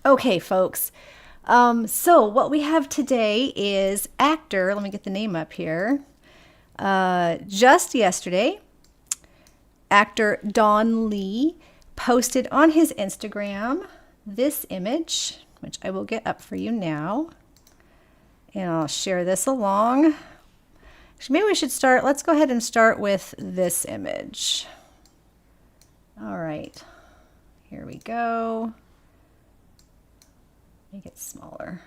Okay, folks. So what we have today is actor, let me get the name up here. Just yesterday, actor Don Lee posted on his Instagram this image, which I will get up for you now. And I'll share this along. Actually, maybe we should start, let's go ahead and start with this image. All right, here we go. Make it smaller.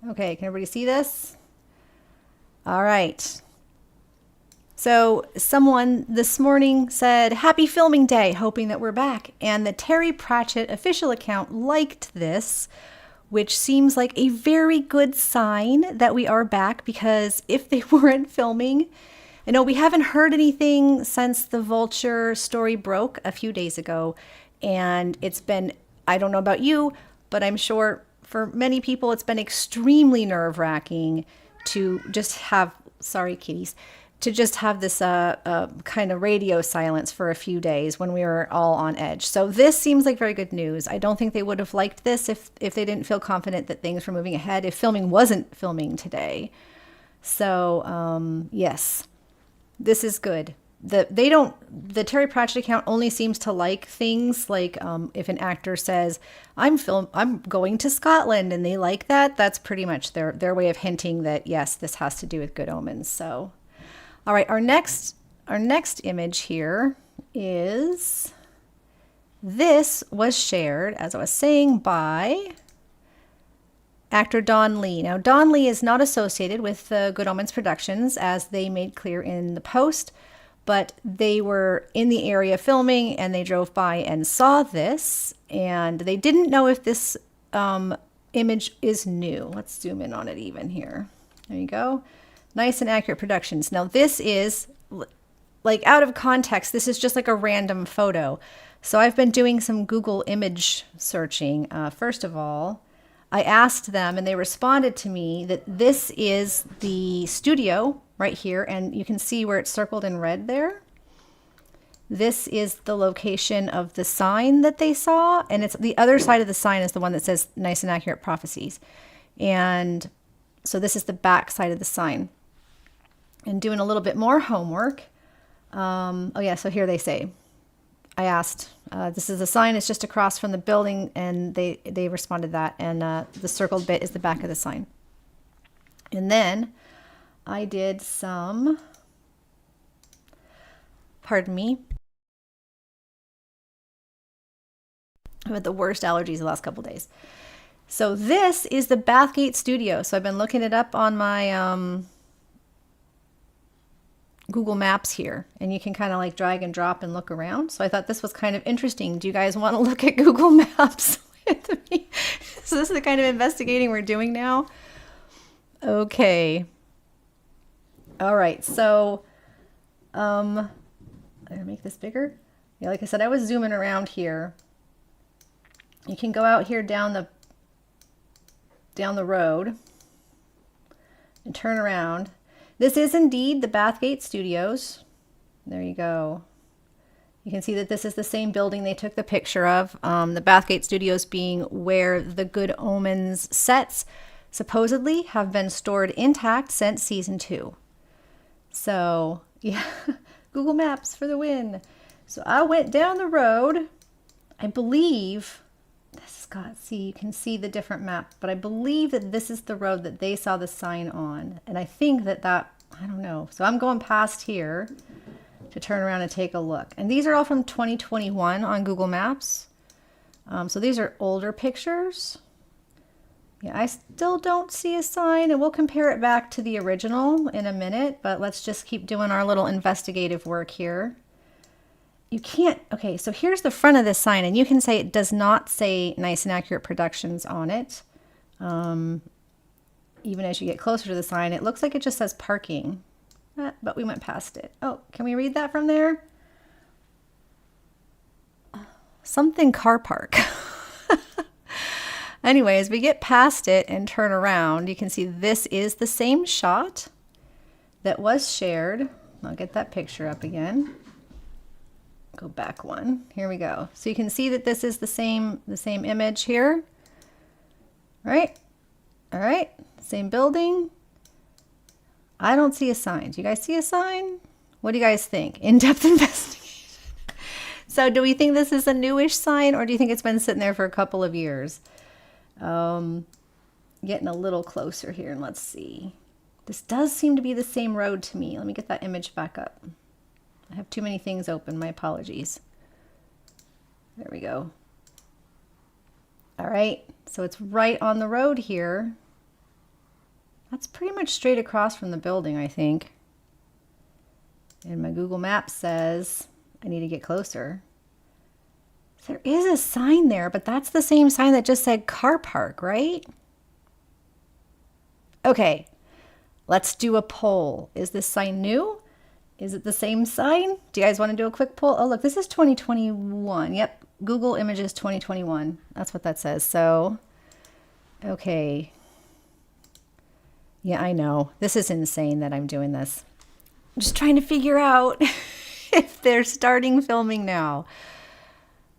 Okay, can everybody see this? All right. So someone this morning said, "Happy filming day," hoping that we're back. And the Terry Pratchett official account liked this, which seems like a very good sign that we are back, because if they weren't filming, I know we haven't heard anything since the Vulture story broke a few days ago. And it's been, I don't know about you, but I'm sure for many people, it's been extremely nerve-wracking to just have, sorry kitties, to just have this kind of radio silence for a few days when we were all on edge. So this seems like very good news. I don't think they would have liked this if they didn't feel confident that things were moving ahead, if filming wasn't filming today. So yes, this is good. The Terry Pratchett account only seems to like things like if an actor says, I'm going to Scotland, and they like that, that's pretty much their way of hinting that yes, this has to do with good omens. So all right, our next image here is, this was shared, as I was saying, by actor Don Lee. Now, Don Lee is not associated with Good Omens Productions, as they made clear in the post, but they were in the area filming and they drove by and saw this, and they didn't know if this image is new. Let's zoom in on it even here. There you go. Nice and Accurate Productions. Now this is, like, out of context, this is just like a random photo. So I've been doing some Google image searching. First of all, I asked them and they responded to me that this is the studio right here, and you can see where it's circled in red there. This is the location of the sign that they saw, and it's the other side of the sign is the one that says Nice and Accurate Prophecies. And so this is the back side of the sign. And doing a little bit more homework. Oh yeah, so here they say, I asked, this is the sign, it's just across from the building, and they responded that, and the circled bit is the back of the sign. And then I did some, pardon me, I've had the worst allergies the last couple days. So this is the Bathgate Studio. So I've been looking it up on my Google Maps here, and you can kind of like drag and drop and look around. So I thought this was kind of interesting. Do you guys want to look at Google Maps with me? So this is the kind of investigating we're doing now. Okay. All right. So, I'm gonna make this bigger. Yeah, like I said, I was zooming around here. You can go out here down the road and turn around. This is indeed the Bathgate Studios. There you go. You can see that this is the same building they took the picture of. The Bathgate Studios being where the Good Omens sets supposedly have been stored intact since season 2. So yeah, Google Maps for the win. So I went down the road. I believe, Scott, see, you can see the different map, but I believe that this is the road that they saw the sign on. And I think that, I don't know. So I'm going past here to turn around and take a look. And these are all from 2021 on Google Maps. So these are older pictures. Yeah, I still don't see a sign, and we'll compare it back to the original in a minute, but let's just keep doing our little investigative work here. You can't, okay, so here's the front of this sign, and you can say it does not say Nice and Accurate Productions on it. Even as you get closer to the sign, it looks like it just says parking, but we went past it. Oh, can we read that from there? Something car park. Anyways, we get past it and turn around. You can see this is the same shot that was shared. I'll get that picture up again. Go back one. Here we go. So you can see that this is the same image here. Right? All right. Same building. I don't see a sign. Do you guys see a sign? What do you guys think? In-depth investigation. So do we think this is a newish sign, or do you think it's been sitting there for a couple of years? Getting a little closer here, and let's see. This does seem to be the same road to me. Let me get that image back up. I have too many things open. My apologies. There we go. All right. So it's right on the road here. That's pretty much straight across from the building, I think. And my Google Maps says I need to get closer. There is a sign there, but that's the same sign that just said car park, right? Okay, let's do a poll. Is this sign new? Is it the same sign? Do you guys want to do a quick poll? Oh, look, this is 2021. Yep, Google Images 2021. That's what that says. So, okay. Yeah, I know. This is insane that I'm doing this. I'm just trying to figure out if they're starting filming now,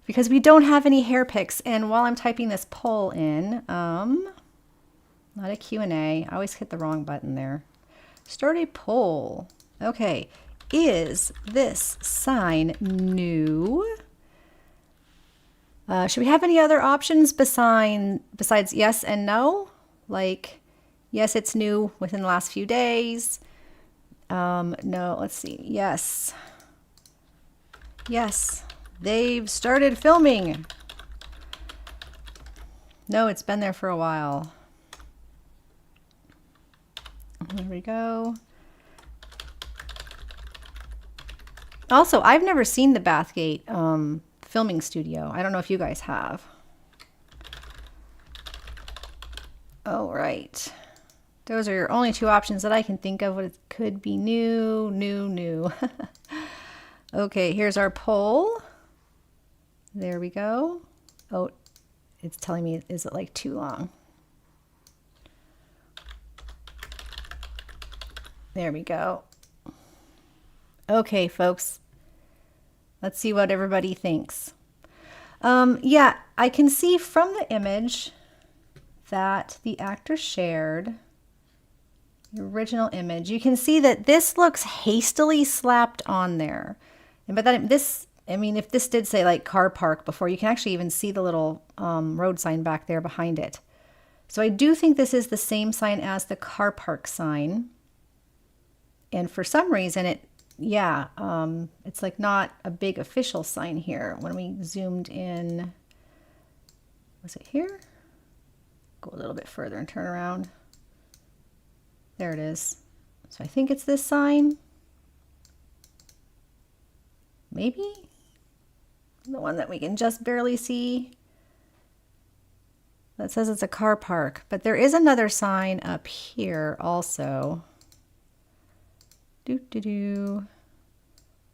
because we don't have any hair pics. And while I'm typing this poll in, not a Q&A. I always hit the wrong button there. Start a poll. Okay. Is this sign new? Should we have any other options besides yes and no? Like, yes, it's new within the last few days. No, let's see. Yes. Yes, they've started filming. No, it's been there for a while. There we go. Also, I've never seen the Bathgate filming studio. I don't know if you guys have. Oh, right. Those are your only two options that I can think of. What it could be new. Okay, here's our poll. There we go. Oh, it's telling me, is it like too long? There we go. Okay, folks. Let's see what everybody thinks. Yeah, I can see from the image that the actor shared the original image. You can see that this looks hastily slapped on there. And by that, if this did say like car park before, you can actually even see the little road sign back there behind it. So I do think this is the same sign as the car park sign. And for some reason, it's like not a big official sign here. When we zoomed in, was it here? Go a little bit further and turn around. There it is. So I think it's this sign. Maybe? The one that we can just barely see. That says it's a car park. But there is another sign up here also.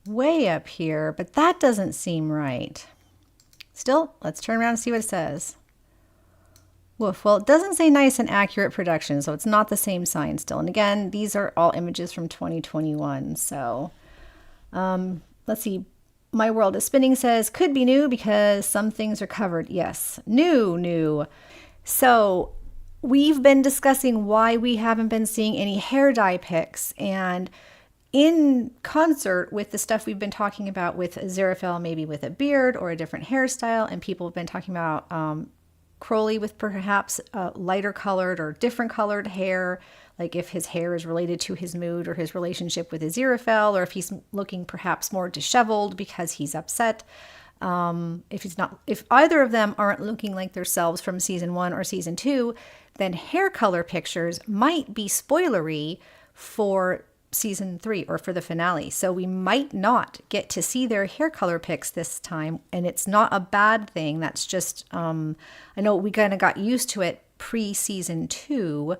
Way up here, but that doesn't seem right. Still, let's turn around and see what it says. Woof. Well, it doesn't say nice and accurate production, so it's not the same sign still. And again, these are all images from 2021. So let's see. My World is Spinning says, could be new because some things are covered. Yes, new. So we've been discussing why we haven't been seeing any hair dye pics, and in concert with the stuff we've been talking about with Aziraphale, maybe with a beard or a different hairstyle, and people have been talking about Crowley with perhaps lighter colored or different colored hair, like if his hair is related to his mood or his relationship with Aziraphale, or if he's looking perhaps more disheveled because he's upset. If either of them aren't looking like themselves from season 1 or season 2, then hair color pictures might be spoilery for season 3 or for the finale. So we might not get to see their hair color pics this time, and it's not a bad thing. That's just, I know we kind of got used to it pre-season 2,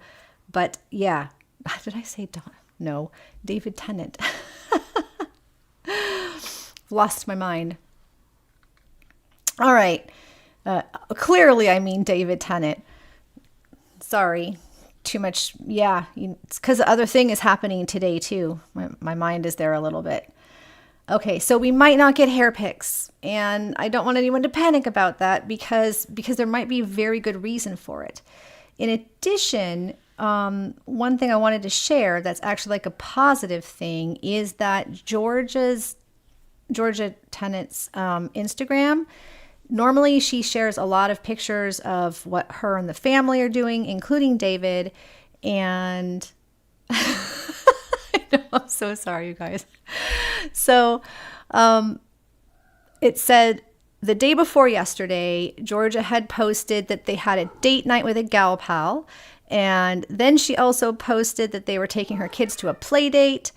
but yeah. Did I say Don? No, David Tennant. Lost my mind. All right. Clearly, I mean David Tennant. Sorry. Too much. Yeah. It's because the other thing is happening today, too. My mind is there a little bit. Okay. So we might not get hair pics. And I don't want anyone to panic about that because there might be a very good reason for it. In addition, one thing I wanted to share that's actually like a positive thing is that Georgia Tennant's Instagram. Normally, she shares a lot of pictures of what her and the family are doing, including David. And I know, I'm so sorry, you guys. So it said the day before yesterday, Georgia had posted that they had a date night with a gal pal. And then she also posted that they were taking her kids to a play date.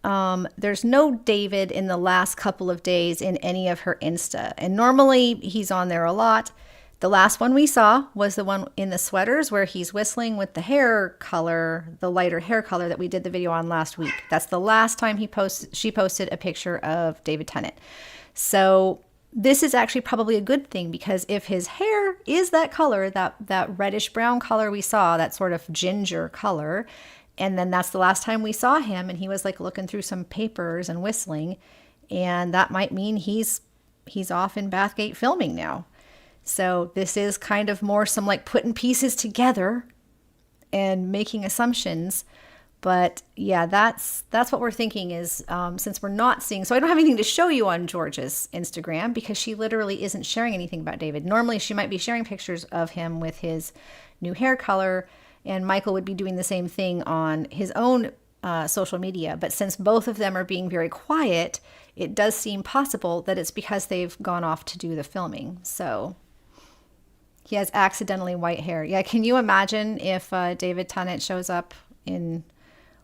There's no David in the last couple of days in any of her Insta. And normally he's on there a lot. The last one we saw was the one in the sweaters where he's whistling with the hair color, the lighter hair color that we did the video on last week. That's the last time she posted a picture of David Tennant. So this is actually probably a good thing, because if his hair is that color, that reddish brown color we saw, that sort of ginger color, and then that's the last time we saw him, and he was like looking through some papers and whistling, and that might mean he's off in Bathgate filming now. So this is kind of more some like putting pieces together and making assumptions. But yeah, that's what we're thinking is, since we're not seeing, so I don't have anything to show you on George's Instagram because she literally isn't sharing anything about David. Normally she might be sharing pictures of him with his new hair color, and Michael would be doing the same thing on his own social media. But since both of them are being very quiet, it does seem possible that it's because they've gone off to do the filming. So he has accidentally white hair. Yeah, can you imagine if David Tennant shows up in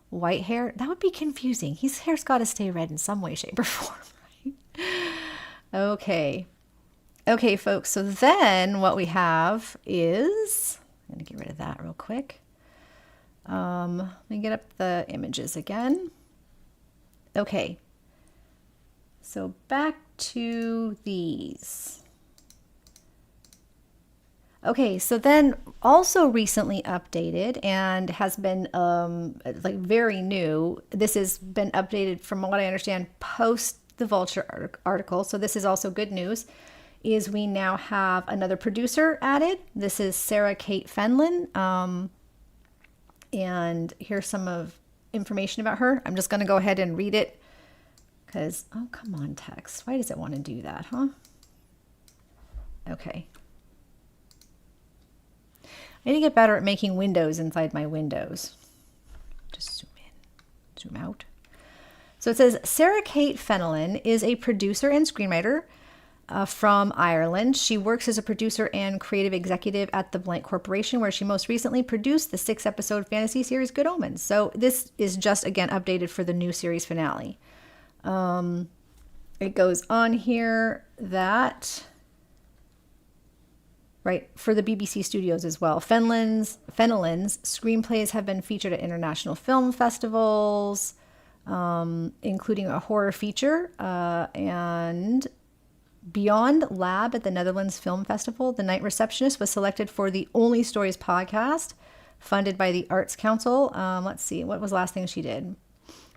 white hair? That would be confusing. His hair's got to stay red in some way, shape, or form, right? Okay, folks. So then what we have is, I'm going to get rid of that real quick. Let me get up the images again. Okay. So back to these. Okay, so then also recently updated and has been like very new. This has been updated from what I understand post the Vulture article. So this is also good news, is we now have another producer added. This is Sarah Kate Fenlon. And here's some of information about her. I'm just going to go ahead and read it because, oh, come on, text. Why does it want to do that, huh? Okay. I need to get better at making windows inside my windows. Just zoom in, zoom out. So it says, Sarah Kate Fenelon is a producer and screenwriter from Ireland. She works as a producer and creative executive at the Blank Corporation, where she most recently produced the 6-episode fantasy series Good Omens. So this is just, again, updated for the new series finale. It goes on here that... right, for the BBC Studios as well. Fenelon's screenplays have been featured at international film festivals, including a horror feature, and Beyond Lab at the Netherlands Film Festival. The Night Receptionist was selected for the Only Stories podcast, funded by the Arts Council. Let's see, what was the last thing she did?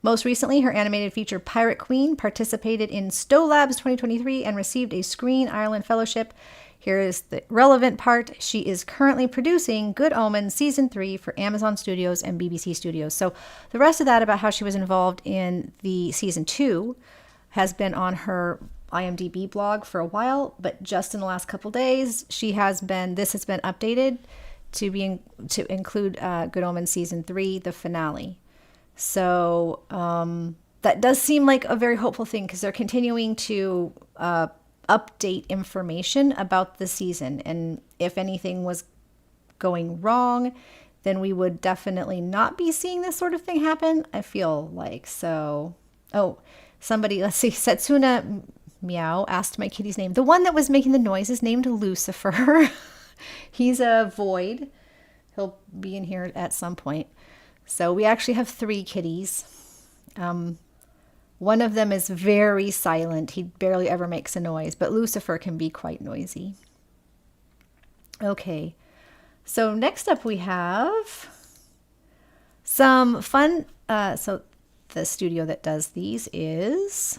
Most recently, her animated feature Pirate Queen participated in Stowe Labs 2023 and received a Screen Ireland Fellowship. Here is the relevant part. She is currently producing Good Omens Season 3 for Amazon Studios and BBC Studios. So the rest of that about how she was involved in the Season 2 has been on her IMDb blog for a while, but just in the last couple days, this has been updated to include Good Omens Season 3, the finale. So that does seem like a very hopeful thing because they're continuing to update information about the season. And if anything was going wrong, then we would definitely not be seeing this sort of thing happen, I feel like. So, somebody, let's see, Setsuna Meow asked my kitty's name. The one that was making the noise is named Lucifer. He's a void. He'll be in here at some point. So we actually have 3 kitties. One of them is very silent. He barely ever makes a noise, but Lucifer can be quite noisy. Okay, so next up we have some fun. So the studio that does these is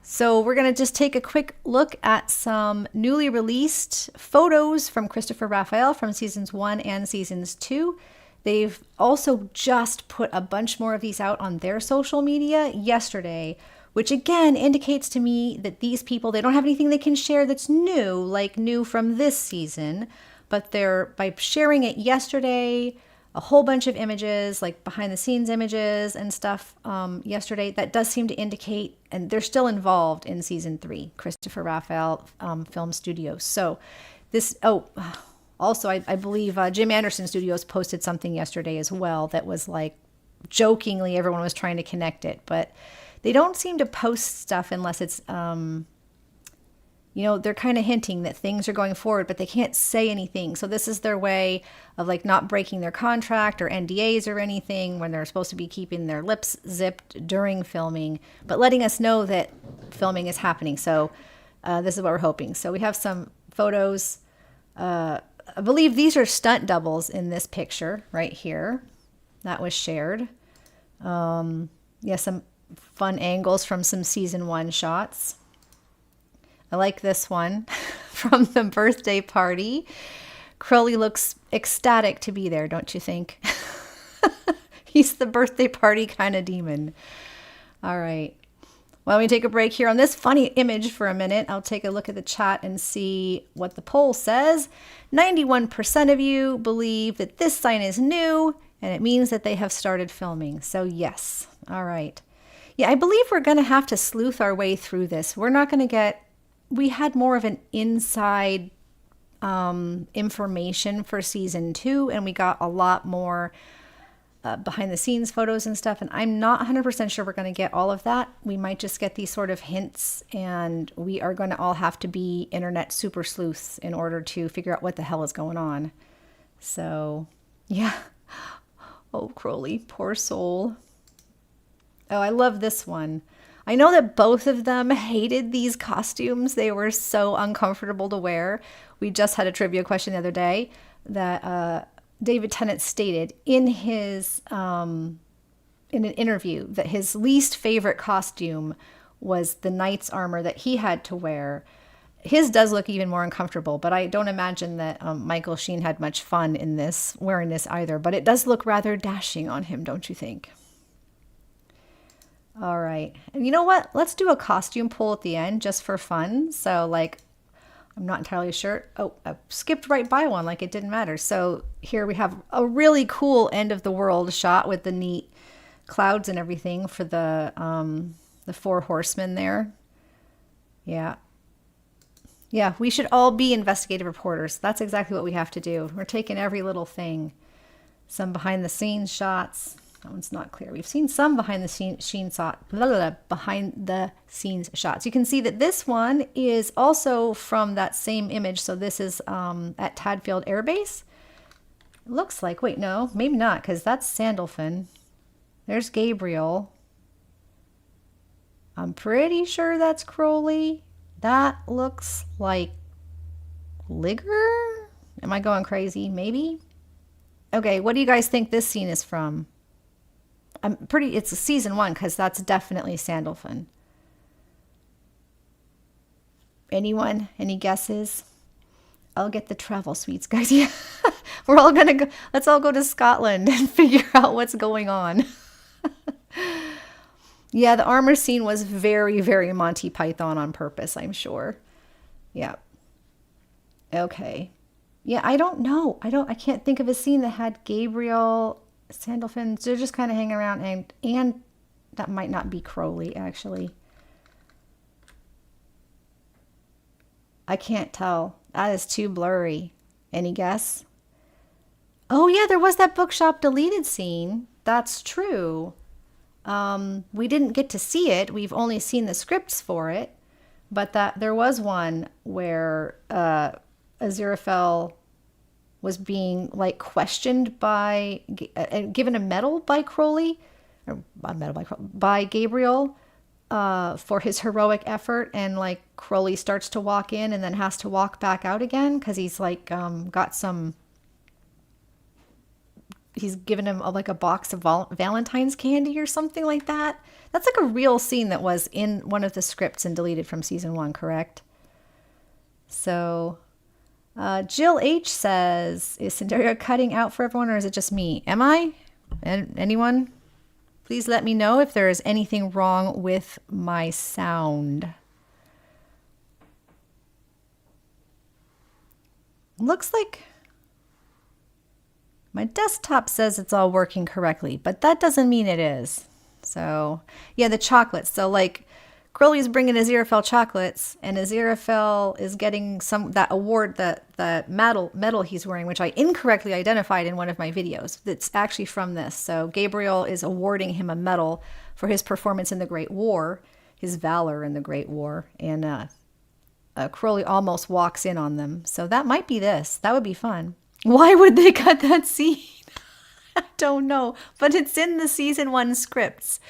So we're going to just take a quick look at some newly released photos from Christopher Raphael from seasons 1 and seasons 2. They've also just put a bunch more of these out on their social media yesterday, which again indicates to me that these people, they don't have anything they can share that's new, like new from this season, but by sharing it yesterday, a whole bunch of images, like behind the scenes images and stuff yesterday, that does seem to indicate, and they're still involved in season 3, Christopher Raphael Film Studios. So this, also I believe Jim Anderson Studios posted something yesterday as well that was like jokingly everyone was trying to connect it, but they don't seem to post stuff unless it's, they're kind of hinting that things are going forward, but they can't say anything. So this is their way of like not breaking their contract or NDAs or anything when they're supposed to be keeping their lips zipped during filming, but letting us know that filming is happening. So this is what we're hoping. So we have some photos. I believe these are stunt doubles in this picture right here. That was shared. Some fun angles from some season 1 shots. I like this one from the birthday party. Crowley looks ecstatic to be there, don't you think? He's the birthday party kind of demon. All right. Well, we take a break here on this funny image for a minute. I'll take a look at the chat and see what the poll says. 91% of you believe that this sign is new, and it means that they have started filming. So yes. All right. Yeah, I believe we're going to have to sleuth our way through this. We're not going to get... We had more of an inside information for season 2, and we got a lot more behind the scenes photos and stuff. And I'm not 100% sure we're going to get all of that. We might just get these sort of hints, and we are going to all have to be internet super sleuths in order to figure out what the hell is going on. So, yeah. Oh, Crowley, poor soul. Oh, I love this one. I know that both of them hated these costumes. They were so uncomfortable to wear. We just had a trivia question the other day that David Tennant stated in his in an interview that his least favorite costume was the knight's armor that he had to wear. His does look even more uncomfortable, but I don't imagine that Michael Sheen had much fun in this, wearing this either. But it does look rather dashing on him, don't you think? All right. And you know what? Let's do a costume poll at the end just for fun. So like, I'm not entirely sure. Oh, I skipped right by one like it didn't matter. So here we have a really cool end of the world shot with the neat clouds and everything for the 4 horsemen there. Yeah. Yeah, we should all be investigative reporters. That's exactly what we have to do. We're taking every little thing. Some behind the scenes shots. That one's not clear. We've seen some behind the scenes shots. You can see that this one is also from that same image. So this is at Tadfield Air Base. It looks like, wait, no, maybe not, because that's Sandalphon. There's Gabriel. I'm pretty sure that's Crowley. That looks like Ligger. Am I going crazy? Maybe. Okay, what do you guys think this scene is from? It's a season 1 because that's definitely Sandalphon. Anyone? Any guesses? I'll get the travel suites, guys. Yeah, we're all gonna go. Let's all go to Scotland and figure out what's going on. Yeah, the armor scene was very, very Monty Python on purpose, I'm sure. Yeah. Okay. Yeah, I don't know. I can't think of a scene that had Gabriel, Sandalphon. They're just kind of hanging around, and that might not be Crowley, actually. I can't tell. That is too blurry. Any guess? Oh, yeah, there was that bookshop deleted scene. That's true. We didn't get to see it. We've only seen the scripts for it. But that there was one where Aziraphale was being like questioned by, given a medal by Crowley, or a medal by Gabriel, for his heroic effort, and like Crowley starts to walk in and then has to walk back out again because he's like got some he's given him like a box of Valentine's candy or something like that. That's like a real scene that was in one of the scripts and deleted from season 1, correct? So Jill H says, is Cinderia cutting out for everyone, or is it just me? Am I? Anyone? Please let me know if there is anything wrong with my sound. Looks like my desktop says it's all working correctly, but that doesn't mean it is. So yeah, the chocolates. So like Crowley's bringing Aziraphale chocolates, and Aziraphale is getting that award, the medal he's wearing, which I incorrectly identified in one of my videos. That's actually from this. So Gabriel is awarding him a medal for his performance in the Great War, his valor in the Great War, and Crowley almost walks in on them. So that might be this. That would be fun. Why would they cut that scene? I don't know, but it's in the season 1 scripts.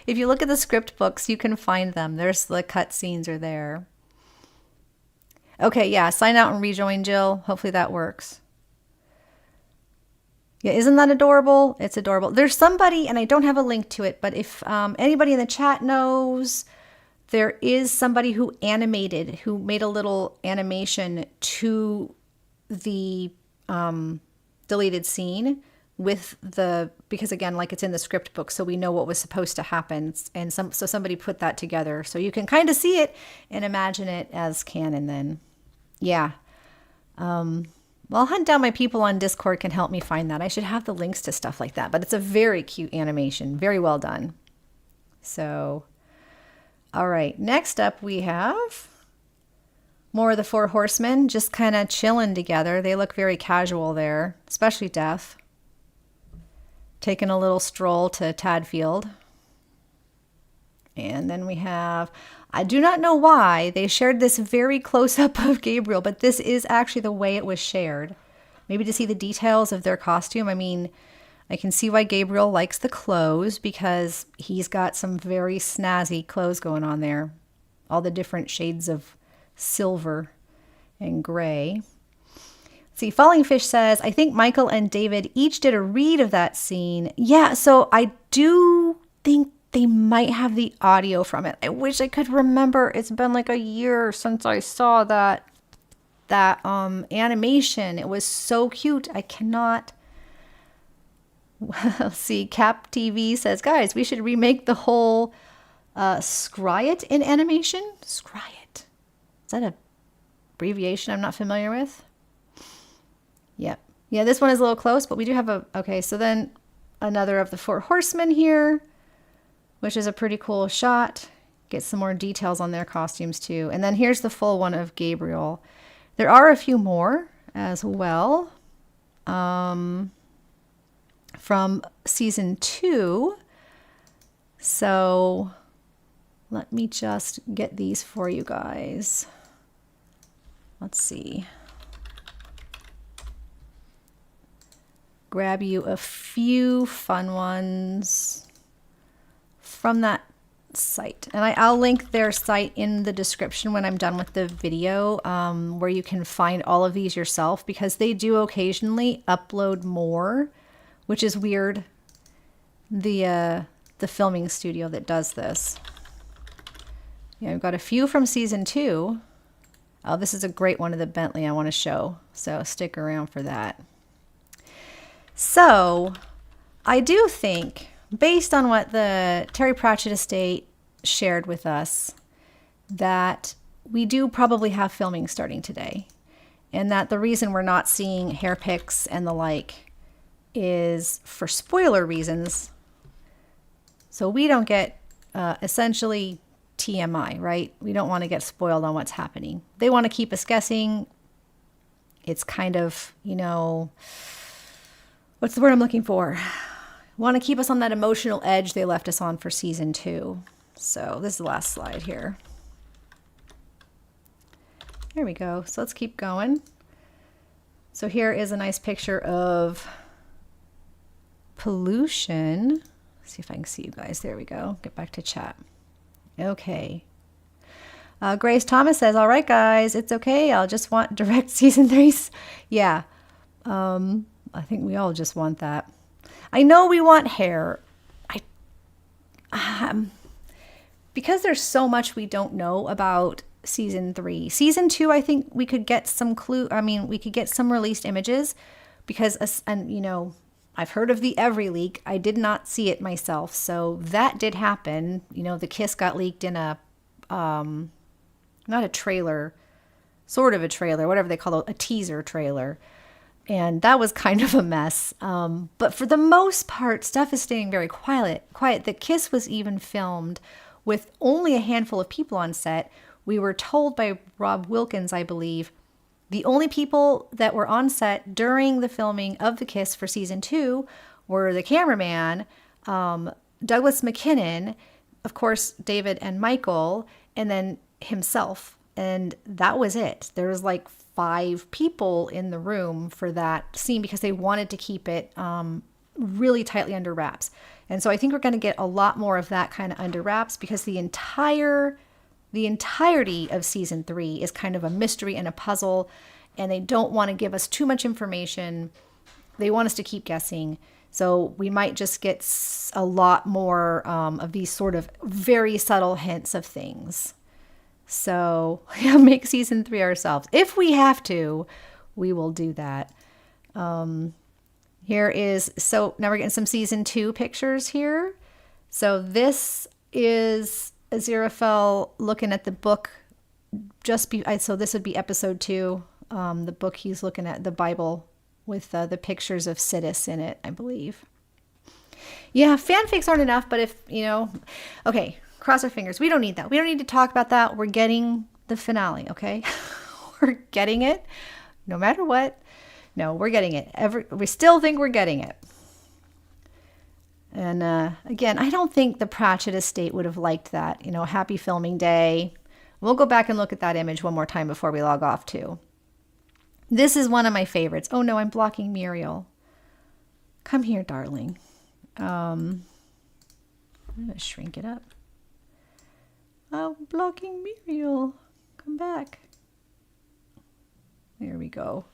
If you look at the script books, you can find them. There's the cut scenes are there. Okay, yeah, sign out and rejoin, Jill. Hopefully that works. Yeah, isn't that adorable? It's adorable. There's somebody, and I don't have a link to it, but if anybody in the chat knows, there is somebody who made a little animation to the deleted scene because again, like it's in the script book, so we know what was supposed to happen, and so somebody put that together, so you can kind of see it and imagine it as canon then. Yeah. Well, I'll hunt down my people on Discord can help me find that. I should have the links to stuff like that, but it's a very cute animation, very well done. So, all right, next up we have more of the 4 horsemen just kind of chilling together. They look very casual there, especially Death. Taking a little stroll to Tadfield. And then we have, I do not know why they shared this very close up of Gabriel, but this is actually the way it was shared. Maybe to see the details of their costume. I mean, I can see why Gabriel likes the clothes because he's got some very snazzy clothes going on there. All the different shades of silver and gray. See, Falling Fish says, I think Michael and David each did a read of that scene. Yeah, so I do think they might have the audio from it. I wish I could remember. It's been like a year since I saw that animation. It was so cute. I cannot. Let's see, Cap TV says, guys, we should remake the whole Scryet in animation. Scryet. Is that a abbreviation I'm not familiar with? Yep. Yeah, this one is a little close, but we do have okay, so then another of the 4 horsemen here, which is a pretty cool shot. Get some more details on their costumes too. And then here's the full one of Gabriel. There are a few more as well from season 2. So let me just get these for you guys. Let's see. Grab you a few fun ones from that site. And I'll link their site in the description when I'm done with the video, where you can find all of these yourself, because they do occasionally upload more, which is weird. The filming studio that does this. Yeah, I've got a few from season 2. Oh, this is a great one of the Bentley I want to show, so stick around for that. So, I do think, based on what the Terry Pratchett estate shared with us, that we do probably have filming starting today. And that the reason we're not seeing hair pics and the like is for spoiler reasons. So we don't get essentially TMI, right? We don't want to get spoiled on what's happening. They want to keep us guessing. It's kind of, you know, what's the word I'm looking for? Want to keep us on that emotional edge they left us on for season 2. So this is the last slide here. There we go. So let's keep going. So here is a nice picture of pollution. Let's see if I can see you guys. There we go. Get back to chat. Okay. Grace Thomas says, all right, guys, it's okay. I'll just want direct season 3. Yeah. I think we all just want that. I know we want hair. Because there's so much we don't know about season 3. Season 2, I think we could get some we could get some released images because, and you know, I've heard of the Every leak. I did not see it myself. So that did happen. You know, the kiss got leaked in a, not a trailer, sort of a trailer, whatever they call it, a teaser trailer. And that was kind of a mess. But for the most part, stuff is staying very quiet. The kiss was even filmed with only a handful of people on set. We were told by Rob Wilkins, I believe, the only people that were on set during the filming of The Kiss for season 2 were the cameraman, Douglas McKinnon, of course, David and Michael, and then himself. And that was it. There was like 5 people in the room for that scene because they wanted to keep it really tightly under wraps. And so I think we're going to get a lot more of that kind of under wraps because the entirety of season 3 is kind of a mystery and a puzzle, and they don't want to give us too much information. They want us to keep guessing. So we might just get a lot more of these sort of very subtle hints of things. So yeah, make season 3 ourselves. If we have to, we will do that. Here is, so now we're getting some season 2 pictures here. So this is Aziraphale looking at the book. So this would be episode 2. The book he's looking at, the Bible with the pictures of Sidis in it, I believe. Yeah, fanfics aren't enough, but if, you know, okay, cross our fingers. We don't need that. We don't need to talk about that. We're getting the finale, okay? We're getting it no matter what. No, we're getting it. We still think we're getting it. And again, I don't think the Pratchett estate would have liked that. You know, happy filming day. We'll go back and look at that image one more time before we log off too. This is one of my favorites. Oh no, I'm blocking Muriel. Come here, darling. I'm going to shrink it up. I'm blocking Muriel. Come back. There we go.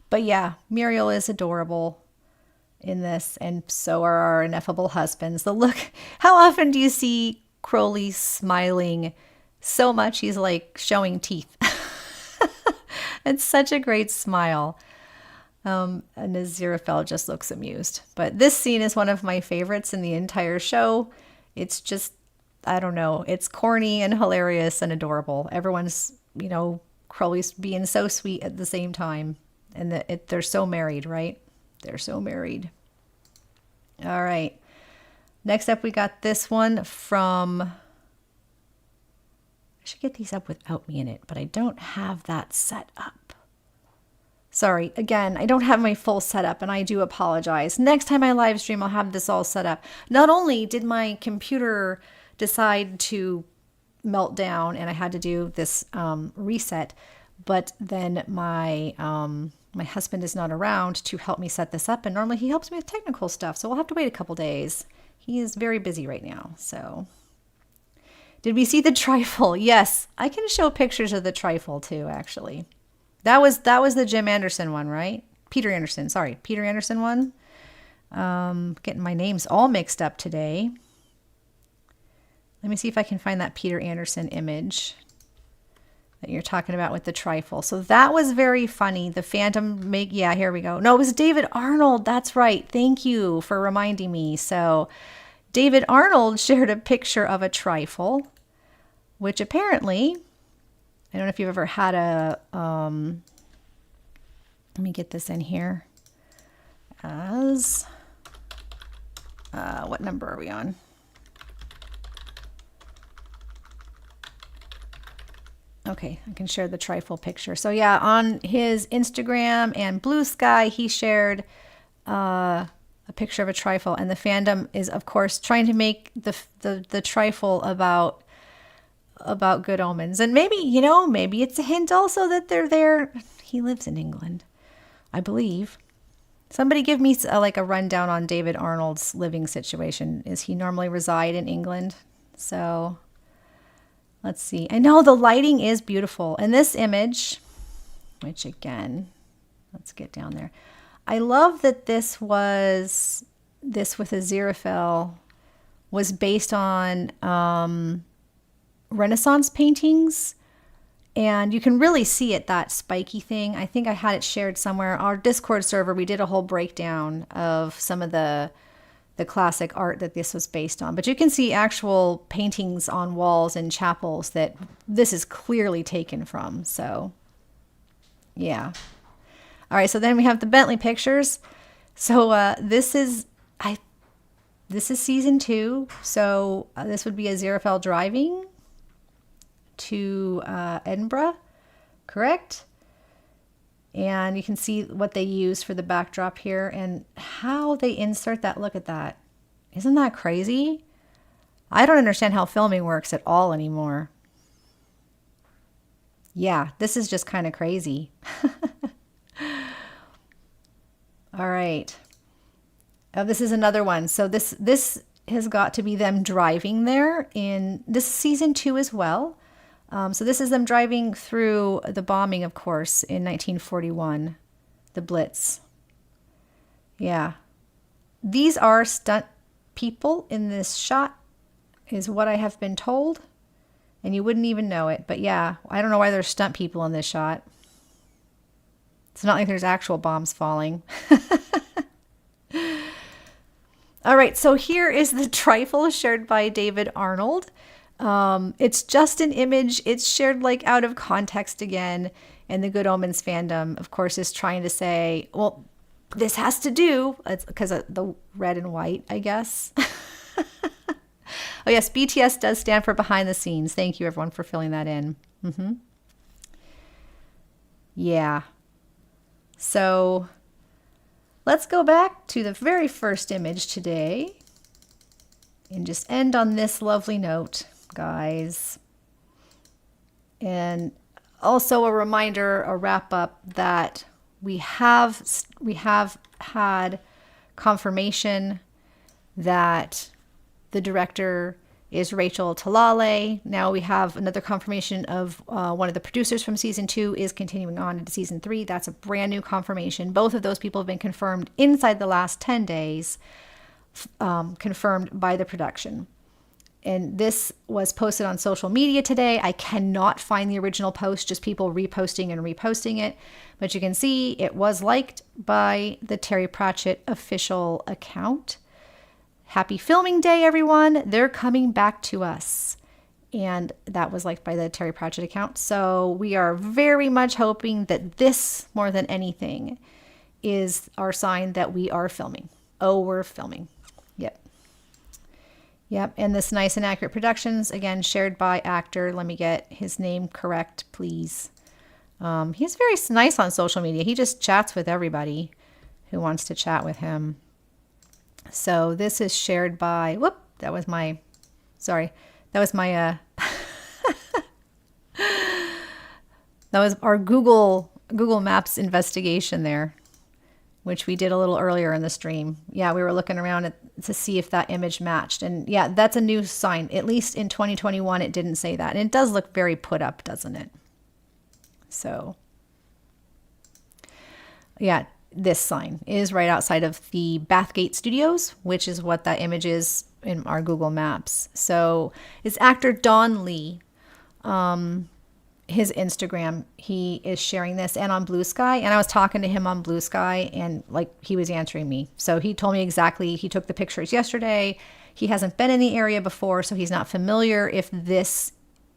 But yeah, Muriel is adorable in this, and so are our ineffable husbands. The look, how often do you see Crowley smiling so much he's like showing teeth? It's such a great smile. And Aziraphale just looks amused. But this scene is one of my favorites in the entire show. It's just, I don't know, it's corny and hilarious and adorable. Everyone's, you know, Crowley's being so sweet at the same time. And they're so married, right? They're so married. All right. Next up, we got this one from... I should get these up without me in it, but I don't have that set up. Sorry, again, I don't have my full setup, and I do apologize. Next time I live stream, I'll have this all set up. Not only did my computer decide to melt down, and I had to do this reset, but then my husband is not around to help me set this up, and normally he helps me with technical stuff, so we'll have to wait a couple days. He is very busy right now, so... Did we see the trifle? Yes, I can show pictures of the trifle too, actually. That was the Jim Anderson one, right? Peter Anderson one. Getting my names all mixed up today. Let me see if I can find that Peter Anderson image that you're talking about with the trifle. So that was very funny. The Phantom yeah, here we go. No, it was David Arnold. That's right. Thank you for reminding me. So David Arnold shared a picture of a trifle, which apparently, I don't know if you've ever had a, let me get this in here, as, what number are we on? Okay, I can share the trifle picture. So yeah, on his Instagram and Blue Sky, he shared a picture of a trifle, and the fandom is, of course, trying to make the trifle about good omens. And maybe, you know, maybe it's a hint also that they're there. He lives in England, I believe. Somebody give me like a rundown on David Arnold's living situation. Is he normally reside in England? So let's see. I know the lighting is beautiful. And this image, which again, let's get down there. I love that this was this with Aziraphale was based on Renaissance paintings. And you can really see it, that spiky thing. I think I had it shared somewhere. Our Discord server, we did a whole breakdown of some of the classic art that this was based on. But you can see actual paintings on walls in chapels that this is clearly taken from. So, yeah. All right, so then we have the Bentley pictures. So this is season 2. So this would be Aziraphale driving to Edinburgh, correct? And you can see what they use for the backdrop here and how they insert that. Look at that. Isn't that crazy? I don't understand how filming works at all anymore. Yeah, this is just kind of crazy. All right. Oh, this is another one. So this has got to be them driving there in this season 2 as well. So this is them driving through the bombing, of course, in 1941, the Blitz. Yeah. These are stunt people in this shot, is what I have been told. And you wouldn't even know it. But yeah, I don't know why there's stunt people in this shot. It's not like there's actual bombs falling. All right, so here is the trifle shared by David Arnold. It's just an image. It's shared like out of context again. And the Good Omens fandom, of course, is trying to say, well, this has to do, because of the red and white, I guess. Oh, yes, BTS does stand for behind the scenes. Thank you, everyone, for filling that in. Yeah. So let's go back to the very first image today and just end on this lovely note, guys. And also a reminder, a wrap up, that we have had confirmation that the director is Rachel Talalay. Now we have another confirmation of one of the producers from season 2 is continuing on into season 3. That's a brand new confirmation. Both of those people have been confirmed inside the last 10 days, confirmed by the production. And this was posted on social media today. I cannot find the original post, just people reposting and reposting it. But you can see it was liked by the Terry Pratchett official account. Happy filming day, everyone. They're coming back to us. And that was liked by the Terry Pratchett account. So we are very much hoping that this, more than anything, is our sign that we are filming. Oh, we're filming. Yep. And this Nice and Accurate Productions, again, shared by actor. Let me get his name correct, please. He's very nice on social media. He just chats with everybody who wants to chat with him. So this is shared by, that was my that was our Google Maps investigation there, which we did a little earlier in the stream. Yeah, we were looking around to see if that image matched. And yeah, that's a new sign. At least in 2021, it didn't say that. And it does look very put up, doesn't it? So yeah, this sign is right outside of the Bathgate Studios, which is what that image is in our Google Maps. So it's actor Don Lee. His Instagram, he is sharing this, and on Blue Sky. And I was talking to him on Blue Sky, and like he was answering me. So he told me exactly, he took the pictures yesterday. He hasn't been in the area before, so he's not familiar if this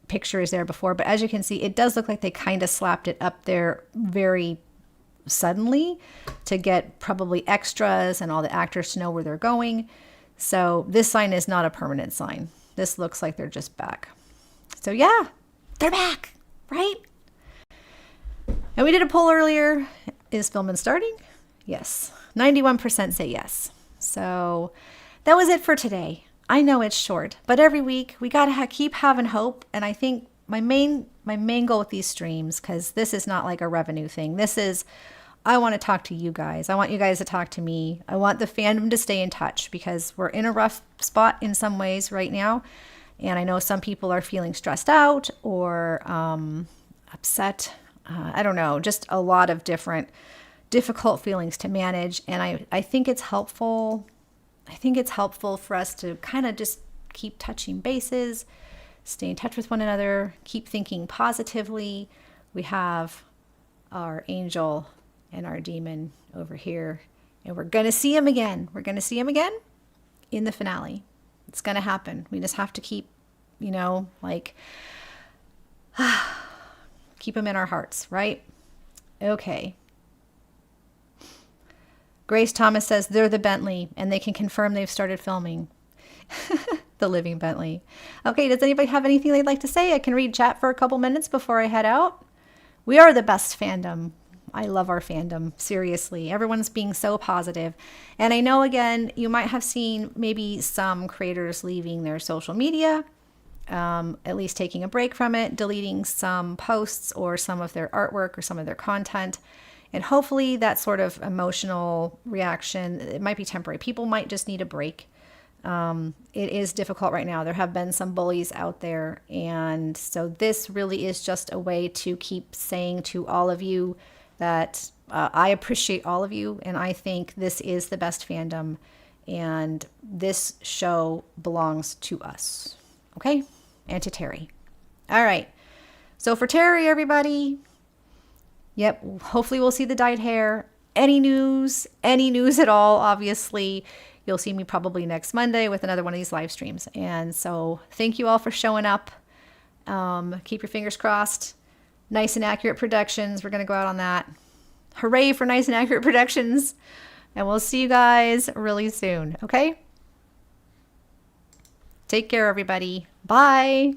picture is there before. But as you can see, it does look like they kind of slapped it up there very suddenly to get probably extras and all the actors to know where they're going. So this sign is not a permanent sign. This looks like they're just back. So yeah, they're back, right? And we did a poll earlier. Is filming starting? Yes. 91% say yes. So that was it for today. I know it's short, but every week we got to keep having hope. And I think my main goal with these streams, because this is not like a revenue thing. This is, I want to talk to you guys. I want you guys to talk to me. I want the fandom to stay in touch, because we're in a rough spot in some ways right now. And I know some people are feeling stressed out or upset. I don't know, just a lot of different difficult feelings to manage. And I think it's helpful I think it's helpful for us to kind of just keep touching bases, stay in touch with one another, keep thinking positively. We have our angel and our demon over here, and we're going to see him again. We're going to see him again in the finale. It's going to happen. We just have to keep, like, keep him in our hearts, right? Okay. Grace Thomas says they're the Bentley, and they can confirm they've started filming. The living Bentley. Okay, does anybody have anything they'd like to say? I can read chat for a couple minutes before I head out. We are the best fandom. I love our fandom. Seriously, everyone's being so positive. And I know, again, you might have seen maybe some creators leaving their social media, at least taking a break from it, deleting some posts or some of their artwork or some of their content. And hopefully that sort of emotional reaction, it might be temporary. People might just need a break. It is difficult right now. There have been some bullies out there. And so this really is just a way to keep saying to all of you that I appreciate all of you. And I think this is the best fandom. And this show belongs to us. Okay? And to Terry. All right. So for Terry, everybody, yep, hopefully we'll see the dyed hair. Any news at all, obviously, you'll see me probably next Monday with another one of these live streams. And so thank you all for showing up. Keep your fingers crossed. Nice and accurate predictions. We're going to go out on that. Hooray for nice and accurate predictions. And we'll see you guys really soon. Okay? Take care, everybody. Bye.